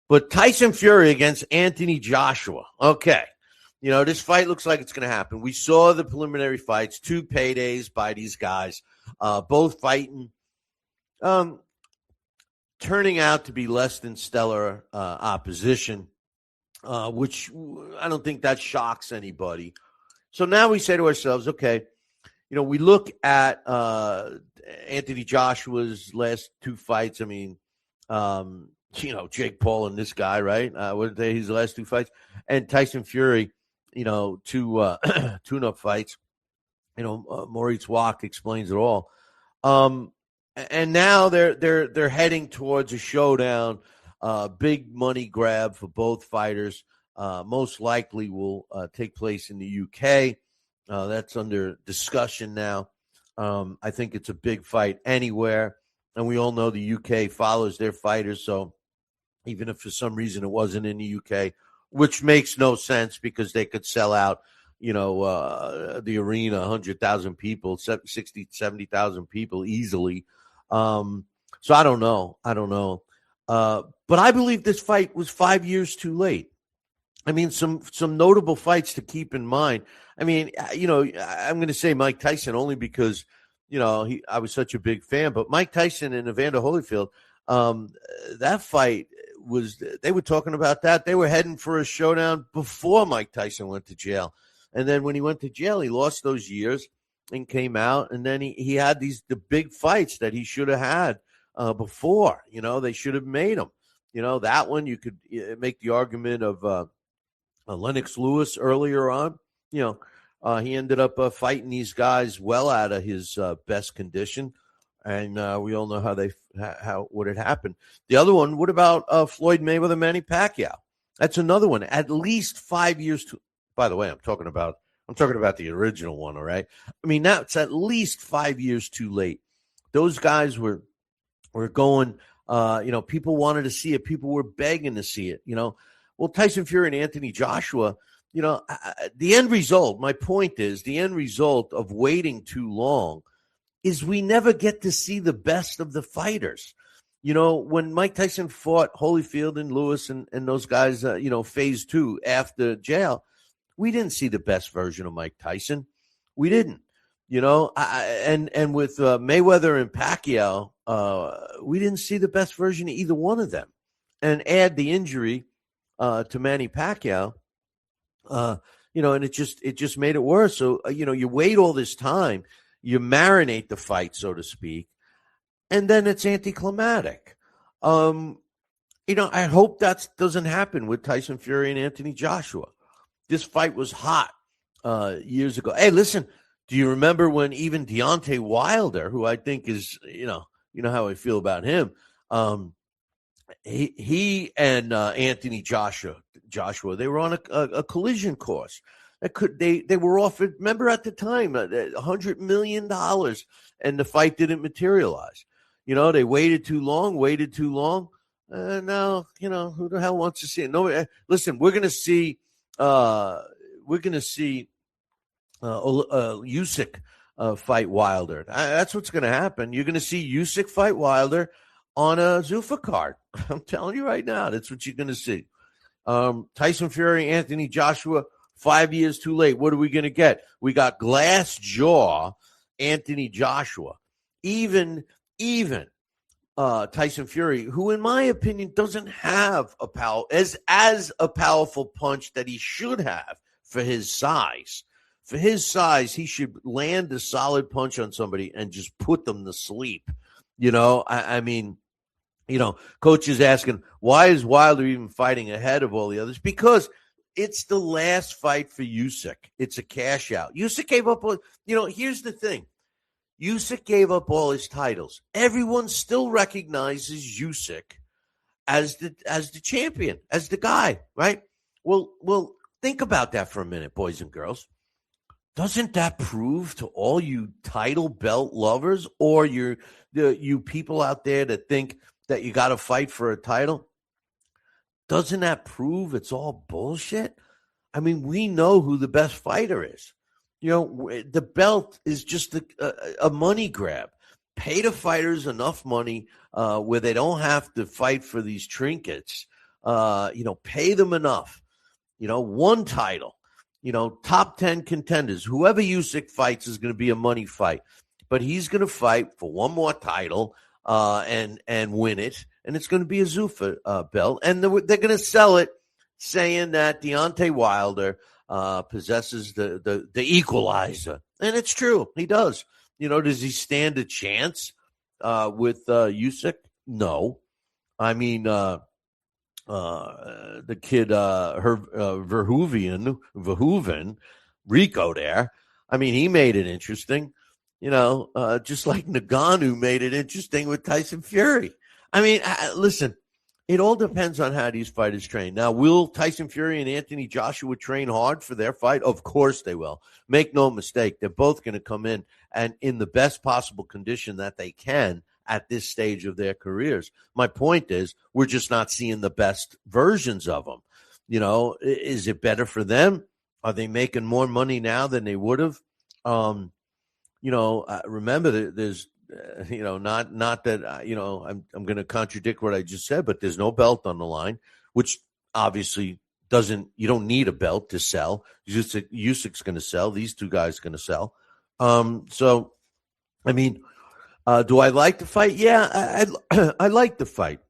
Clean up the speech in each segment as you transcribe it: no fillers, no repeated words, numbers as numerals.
But Tyson Fury against Anthony Joshua. Okay. This fight looks like it's going to happen. We saw the preliminary fights, 2 paydays by these guys, both fighting, turning out to be less than stellar opposition, which I don't think that shocks anybody. So now we say to ourselves, okay, we look at Anthony Joshua's last 2 fights. I mean, Jake Paul and this guy, right? What are his last 2 fights? And Tyson Fury, 2 tune-up fights. Maurice Wack explains it all. And now they're heading towards a showdown, big money grab for both fighters. Most likely will take place in the UK. That's under discussion now. I think it's a big fight anywhere, and we all know the UK follows their fighters. So even if for some reason it wasn't in the UK, which makes no sense because they could sell out, the arena, 100,000 people, 60, 70,000 people easily. So I don't know. But I believe this fight was 5 years too late. I mean, some notable fights to keep in mind. I mean, I'm going to say Mike Tyson only because, I was such a big fan. But Mike Tyson and Evander Holyfield, that fight they were talking about that. They were heading for a showdown before Mike Tyson went to jail. And then when he went to jail, he lost those years and came out. And then he had the big fights that he should have had before. They should have made them. That one you could make the argument of Lennox Lewis earlier on. He ended up fighting these guys well out of his best condition. And we all know what had happened. The other one, what about Floyd Mayweather, Manny Pacquiao? That's another one. At least 5 years to. By the way, I'm talking about the original one. All right. I mean, now it's at least 5 years too late. Those guys were going. People wanted to see it. People were begging to see it. Well, Tyson Fury and Anthony Joshua. The end result. My point is the end result of waiting too long is we never get to see the best of the fighters. When Mike Tyson fought Holyfield and Lewis and those guys, phase 2 after jail, we didn't see the best version of Mike Tyson. We didn't, and with Mayweather and Pacquiao, we didn't see the best version of either one of them. And add the injury to Manny Pacquiao, and it just made it worse. So, you wait all this time. You marinate the fight, so to speak, and then it's anticlimactic. I hope that doesn't happen with Tyson Fury and Anthony Joshua. This fight was hot years ago. Hey, listen, do you remember when even Deontay Wilder, who I think is, you know how I feel about him, he and Anthony Joshua, they were on a collision course. They were offered, remember at the time, $100 million, and the fight didn't materialize. They waited too long. Now, who the hell wants to see it? No, listen, we're going to see Usyk fight Wilder. That's what's going to happen. You're going to see Usyk fight Wilder on a Zuffa card. I'm telling you right now, that's what you're going to see. Tyson Fury, Anthony Joshua, 5 years too late. What are we going to get? We got glass jaw Anthony Joshua. Even Tyson Fury, who in my opinion doesn't have as a powerful punch that he should have for his size. For his size, he should land a solid punch on somebody and just put them to sleep. I mean, coach is asking, why is Wilder even fighting ahead of all the others? Because it's the last fight for Usyk. It's a cash out. Usyk gave up. Here's the thing. Usyk gave up all his titles. Everyone still recognizes Usyk as the champion, as the guy, right? Well, think about that for a minute, boys and girls. Doesn't that prove to all you title belt lovers or you people out there that think that you got to fight for a title? Doesn't that prove it's all bullshit? I mean, we know who the best fighter is. The belt is just a money grab. Pay the fighters enough money where they don't have to fight for these trinkets. Pay them enough. One title. Top 10 contenders. Whoever Usyk fights is going to be a money fight, but he's going to fight for one more title and win it, and it's going to be a Zuffa belt, and they're going to sell it, saying that Deontay Wilder possesses the equalizer, and it's true, he does. Does he stand a chance with Usyk? No, I mean. The kid, Verhoeven, Rico there. I mean, he made it interesting, just like Ngannou made it interesting with Tyson Fury. I mean, listen, it all depends on how these fighters train. Now, will Tyson Fury and Anthony Joshua train hard for their fight? Of course they will. Make no mistake, they're both going to come in and in the best possible condition that they can at this stage of their careers. My point is, we're just not seeing the best versions of them. Is it better for them? Are they making more money now than they would have? Remember, there's, not that, I'm going to contradict what I just said, but there's no belt on the line, which obviously you don't need a belt to sell. Usyk's going to sell. These two guys are going to sell. So, I mean, do I like the fight? Yeah, I like the fight.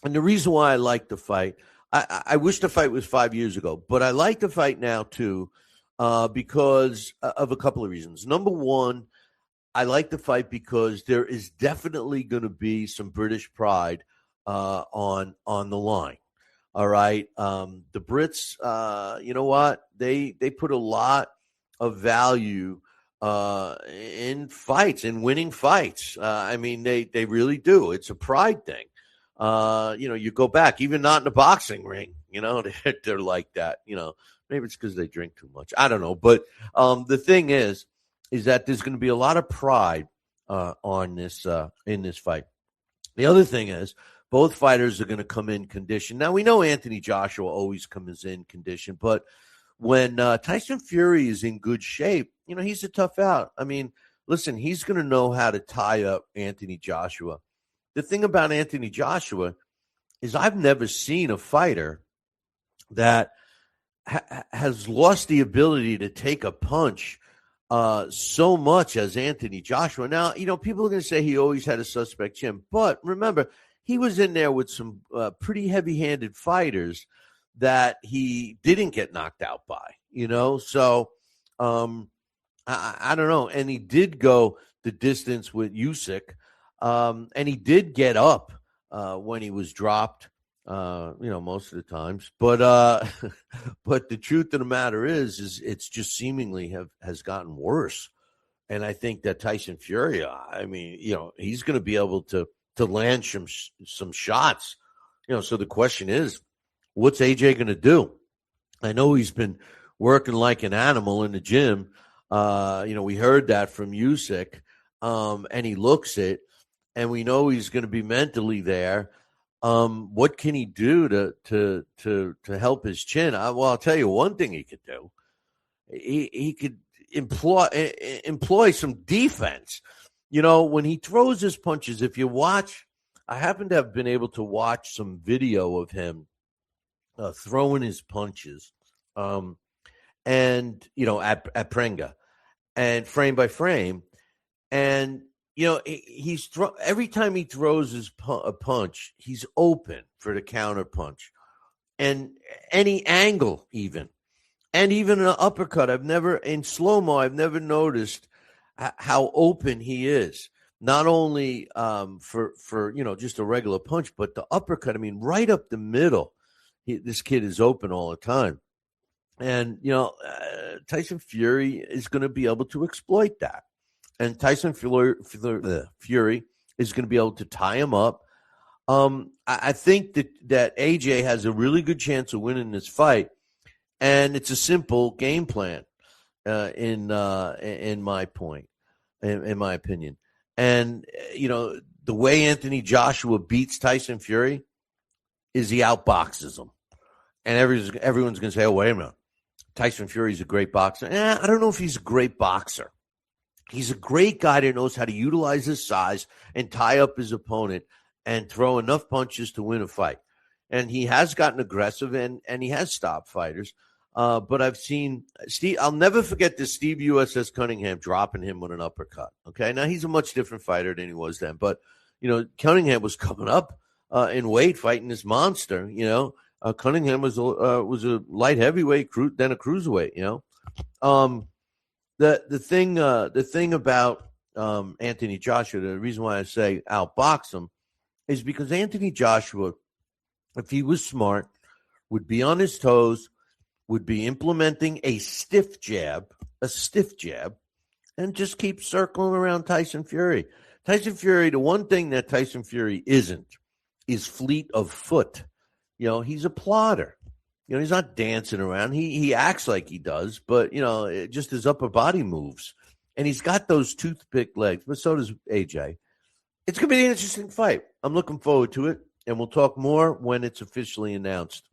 And the reason why I like the fight, I wish the fight was 5 years ago, but I like the fight now too because of a couple of reasons. Number one, I like the fight because there is definitely going to be some British pride on the line. All right. The Brits, you know what? They put a lot of value in fights, in winning fights. I mean, they really do. It's a pride thing. You go back, even not in the boxing ring, they're like that. Maybe it's because they drink too much. I don't know. But the thing is that there's going to be a lot of pride on this in this fight. The other thing is both fighters are going to come in condition. Now, we know Anthony Joshua always comes in condition, but when Tyson Fury is in good shape, he's a tough out. I mean, listen, he's going to know how to tie up Anthony Joshua. The thing about Anthony Joshua is I've never seen a fighter that has lost the ability to take a punch so much as Anthony Joshua. Now, people are going to say he always had a suspect chin, but remember, he was in there with some pretty heavy-handed fighters that he didn't get knocked out by, So I don't know. And he did go the distance with Usyk, and he did get up when he was dropped, most of the times. But but the truth of the matter is it's just seemingly has gotten worse. And I think that Tyson Fury, I mean, he's going to be able to land some shots. So the question is, what's AJ going to do? I know he's been working like an animal in the gym. We heard that from Usyk, and he looks it, and we know he's going to be mentally there. What can he do to help his chin? I'll tell you one thing he could do. He could employ some defense. When he throws his punches, if you watch, I happen to have been able to watch some video of him throwing his punches, and at Prenga, and frame by frame, and he's every time he throws a punch, he's open for the counter punch, and any angle, even an uppercut. In slow-mo, I've never noticed how open he is. Not only for just a regular punch, but the uppercut. I mean, right up the middle. This kid is open all the time. And, Tyson Fury is going to be able to exploit that. And Tyson Fury is going to be able to tie him up. I think that AJ has a really good chance of winning this fight. And it's a simple game plan, in my opinion. And, the way Anthony Joshua beats Tyson Fury is he outboxes him. And everyone's going to say, oh, wait a minute. Tyson Fury's a great boxer. I don't know if he's a great boxer. He's a great guy that knows how to utilize his size and tie up his opponent and throw enough punches to win a fight. and he has gotten aggressive and he has stopped fighters. But I've seen Steve. I'll never forget this Steve USS Cunningham dropping him with an uppercut. Okay, now he's a much different fighter than he was then, but Cunningham was coming up in weight, fighting this monster. Cunningham was a light heavyweight, then a cruiserweight. The thing about Anthony Joshua, the reason why I say outbox him is because Anthony Joshua, if he was smart, would be on his toes, would be implementing a stiff jab, and just keep circling around Tyson Fury. Tyson Fury, the one thing that Tyson Fury isn't is fleet of foot. He's a plotter. He's not dancing around. He acts like he does, but, just his upper body moves. And he's got those toothpick legs, but so does AJ. It's going to be an interesting fight. I'm looking forward to it, and we'll talk more when it's officially announced.